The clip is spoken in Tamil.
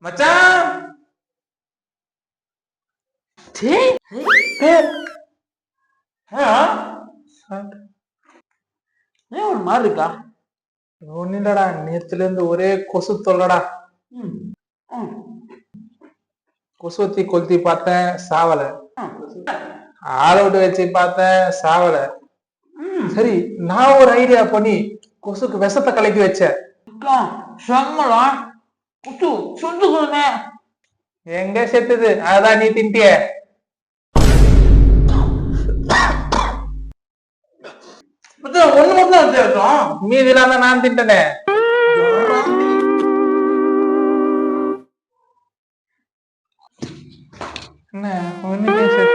மச்சான் டேய், ஏன் ஒரு மாதிரி இருக்கா? ஒன்னுடா நேத்துல இருந்து ஒரே கொசு தொல்லடா. ம், ம், கொசுவத்தி கொளுத்தி பார்த்தேன் சாவல, ம், ஆள விட்டு வச்சு பார்த்தேன் சாவல. ம். சரி, நான் ஒரு ஐடியா பண்ணி கொசுக்கு விஷத்தை கலக்கி வச்சேன். அக்கா, செம்மடா. குத்து சொல்லுங்க. எங்க செத்துது? அதான் நீ தின்ட்டிய. ஒண்ணு மட்டும் தான் வித்தியாசம். மீதிலாம் தான் நான் தின்ட்டனே. என்ன ஒண்ணுமே செத்து